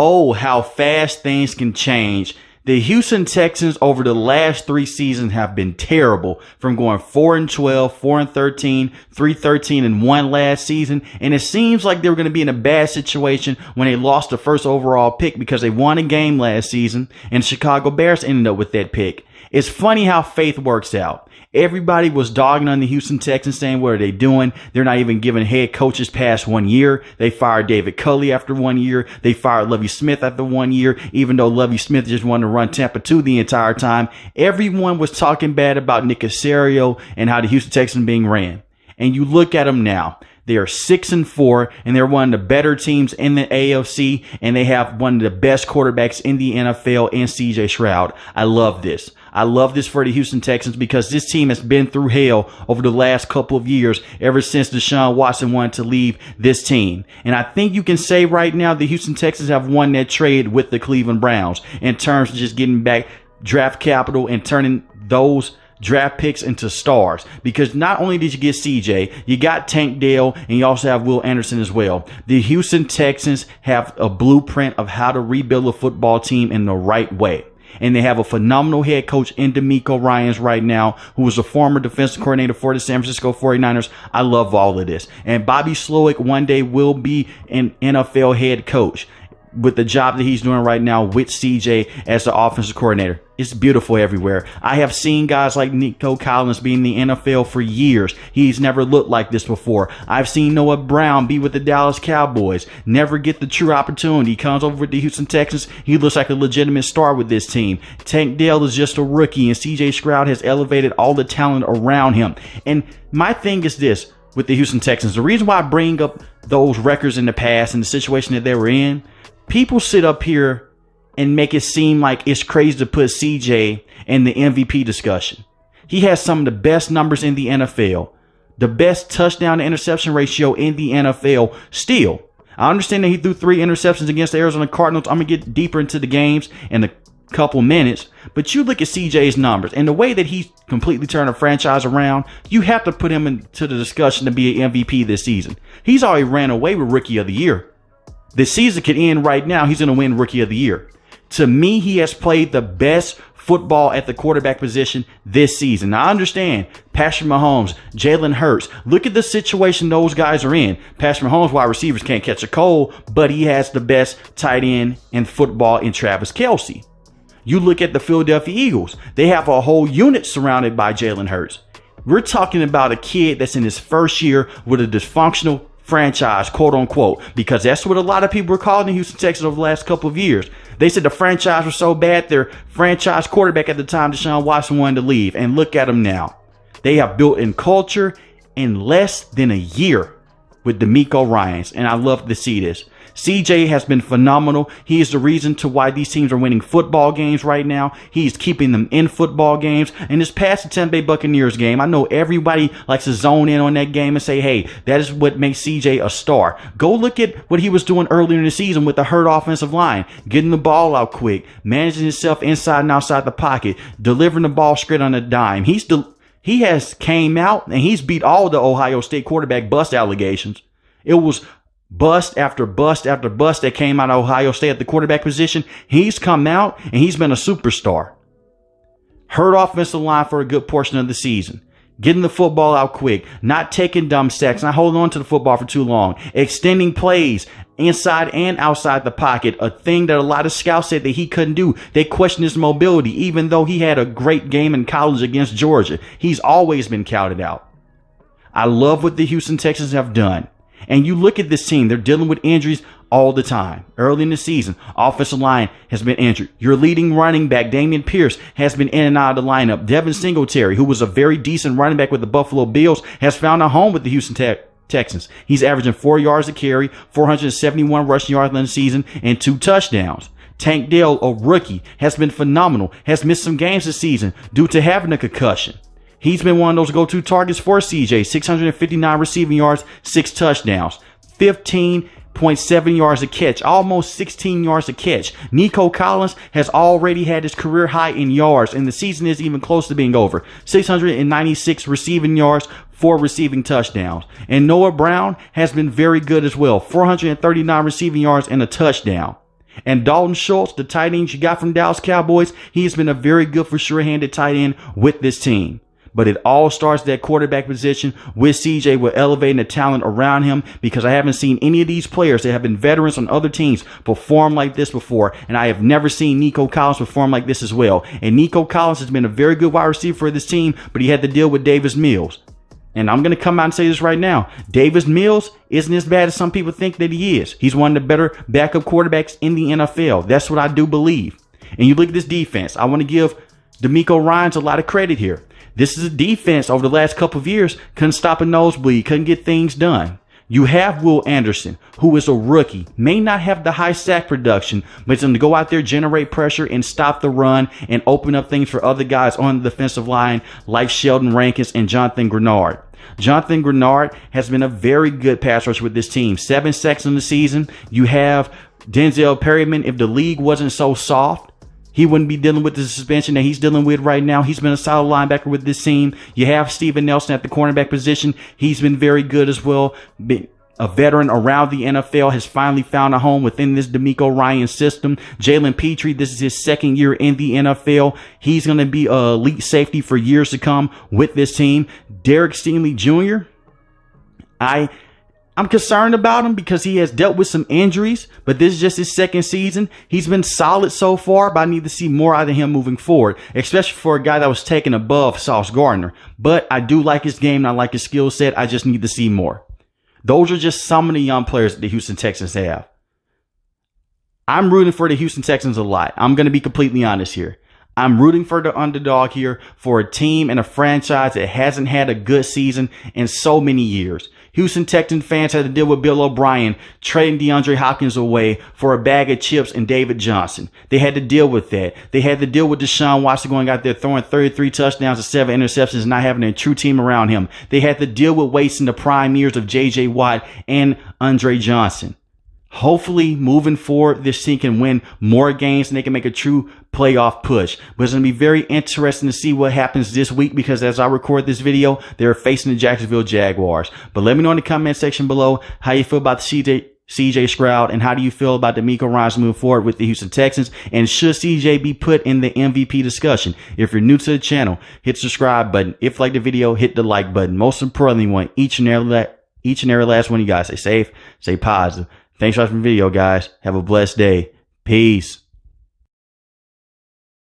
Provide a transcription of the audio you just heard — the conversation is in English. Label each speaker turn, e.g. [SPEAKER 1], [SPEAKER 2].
[SPEAKER 1] Oh, how fast things can change. The Houston Texans over the last 3 seasons have been terrible, from going 4-12, 4-13, 3-13-1 last season. And it seems like they were going to be in a bad situation when they lost the first overall pick because they won a game last season and the Chicago Bears ended up with that pick. It's funny how faith works out. Everybody was dogging on the Houston Texans saying, what are they doing? They're not even giving head coaches past 1 year. They fired David Culley after 1 year. They fired Lovie Smith after 1 year, even though Lovie Smith just wanted to run Tampa 2 the entire time. Everyone was talking bad about Nick Caserio and how the Houston Texans being ran. And you look at them now. They are 6-4, and they're one of the better teams in the AFC, and they have one of the best quarterbacks in the NFL in CJ Stroud. I love this. I love this for the Houston Texans because this team has been through hell over the last couple of years, ever since Deshaun Watson wanted to leave this team. And I think you can say right now the Houston Texans have won that trade with the Cleveland Browns in terms of just getting back draft capital and turning those draft picks into stars, because not only did you get CJ, you got Tank Dell, and you also have Will Anderson as well. The Houston Texans have a blueprint of how to rebuild a football team in the right way. And they have a phenomenal head coach in DeMeco Ryans right now, who was a former defensive coordinator for the San Francisco 49ers. I love all of this. And Bobby Slowick one day will be an NFL head coach with the job that he's doing right now with CJ as the offensive coordinator. It's beautiful everywhere. I have seen guys like Nico Collins be in the NFL for years. He's never looked like this before. I've seen Noah Brown be with the Dallas Cowboys, never get the true opportunity. He comes over with the Houston Texans. He looks like a legitimate star with this team. Tank Dell is just a rookie, and CJ Stroud has elevated all the talent around him. And my thing is this with the Houston Texans. The reason why I bring up those records in the past and the situation that they were in, people sit up here and make it seem like it's crazy to put CJ in the MVP discussion. He has some of the best numbers in the NFL, the best touchdown to interception ratio in the NFL still. I understand that he threw 3 interceptions against the Arizona Cardinals. I'm going to get deeper into the games in a couple minutes, but you look at CJ's numbers and the way that he's completely turned a franchise around, you have to put him into the discussion to be an MVP this season. He's already ran away with Rookie of the Year. The season could end right now. He's going to win Rookie of the Year. To me, he has played the best football at the quarterback position this season. Now, I understand Patrick Mahomes, Jalen Hurts. Look at the situation those guys are in. Patrick Mahomes, wide receivers, can't catch a cold, but he has the best tight end in football in Travis Kelce. You look at the Philadelphia Eagles. They have a whole unit surrounded by Jalen Hurts. We're talking about a kid that's in his first year with a dysfunctional franchise, quote unquote, because that's what a lot of people were calling the Houston Texans over the last couple of years. They said the franchise was so bad, their franchise quarterback at the time, Deshaun Watson, wanted to leave. And look at them now. They have built in culture in less than a year with DeMeco Ryans. And I love to see this. CJ has been phenomenal. He is the reason to why these teams are winning football games right now. He's keeping them in football games. And this past the Tampa Bay Buccaneers game, I know everybody likes to zone in on that game and say, hey, that is what makes CJ a star. Go look at what he was doing earlier in the season with the hurt offensive line, getting the ball out quick, managing himself inside and outside the pocket, delivering the ball straight on a dime. He has came out and he's beat all the Ohio State quarterback bust allegations. It was bust after bust after bust that came out of Ohio State at the quarterback position. He's come out and he's been a superstar. Hurt offensive line for a good portion of the season. Getting the football out quick. Not taking dumb sacks. Not holding on to the football for too long. Extending plays inside and outside the pocket. A thing that a lot of scouts said that he couldn't do. They questioned his mobility, even though he had a great game in college against Georgia. He's always been counted out. I love what the Houston Texans have done. And you look at this team, they're dealing with injuries all the time. Early in the season, offensive line has been injured. Your leading running back, Dameon Pierce, has been in and out of the lineup. Devin Singletary, who was a very decent running back with the Buffalo Bills, has found a home with the Houston Texans. He's averaging 4 yards a carry, 471 rushing yards in the season, and 2 touchdowns. Tank Dell, a rookie, has been phenomenal, has missed some games this season due to having a concussion. He's been one of those go-to targets for CJ. 659 receiving yards, 6 touchdowns, 15.7 yards a catch, almost 16 yards a catch. Nico Collins has already had his career high in yards, and the season is even close to being over. 696 receiving yards, 4 receiving touchdowns. And Noah Brown has been very good as well. 439 receiving yards and a touchdown. And Dalton Schultz, the tight end you got from Dallas Cowboys, he has been a very good for sure-handed tight end with this team. But it all starts at that quarterback position with CJ, with elevating the talent around him, because I haven't seen any of these players that have been veterans on other teams perform like this before. And I have never seen Nico Collins perform like this as well. And Nico Collins has been a very good wide receiver for this team, but he had to deal with Davis Mills. And I'm going to come out and say this right now. Davis Mills isn't as bad as some people think that he is. He's one of the better backup quarterbacks in the NFL. That's what I do believe. And you look at this defense. I want to give D'Amico Ryans a lot of credit here. This is a defense over the last couple of years, couldn't stop a nosebleed, couldn't get things done. You have Will Anderson, who is a rookie, may not have the high sack production, but he's going to go out there, generate pressure, and stop the run and open up things for other guys on the defensive line like Sheldon Rankins and Jonathan Grenard. Jonathan Grenard has been a very good pass rusher with this team. 7 sacks in the season. You have Denzel Perryman. If the league wasn't so soft, he wouldn't be dealing with the suspension that he's dealing with right now. He's been a solid linebacker with this team. You have Steven Nelson at the cornerback position. He's been very good as well. A veteran around the NFL, has finally found a home within this D'Amico Ryans system. Jalen Petrie, this is his second year in the NFL. He's going to be an elite safety for years to come with this team. Derek Stingley Jr., I'm concerned about him because he has dealt with some injuries, but this is just his second season. He's been solid so far, but I need to see more out of him moving forward, especially for a guy that was taken above Sauce Gardner. But I do like his game and I like his skill set. I just need to see more. Those are just some of the young players that the Houston Texans have. I'm rooting for the Houston Texans a lot. I'm going to be completely honest here. I'm rooting for the underdog here, for a team and a franchise that hasn't had a good season in so many years. Houston Texans fans had to deal with Bill O'Brien trading DeAndre Hopkins away for a bag of chips and David Johnson. They had to deal with that. They had to deal with Deshaun Watson going out there throwing 33 touchdowns and 7 interceptions and not having a true team around him. They had to deal with wasting the prime years of J.J. Watt and Andre Johnson. Hopefully, moving forward, this team can win more games and they can make a true playoff push. But it's going to be very interesting to see what happens this week, because as I record this video, they're facing the Jacksonville Jaguars. But let me know in the comment section below how you feel about the CJ Stroud, and how do you feel about D'Amico Ryans moving forward with the Houston Texans, and should CJ be put in the MVP discussion? If you're new to the channel, hit the subscribe button. If you like the video, hit the like button. Most importantly, we want each and every last one of you guys stay safe, stay positive. Thanks for watching the video, guys. Have a blessed day. Peace.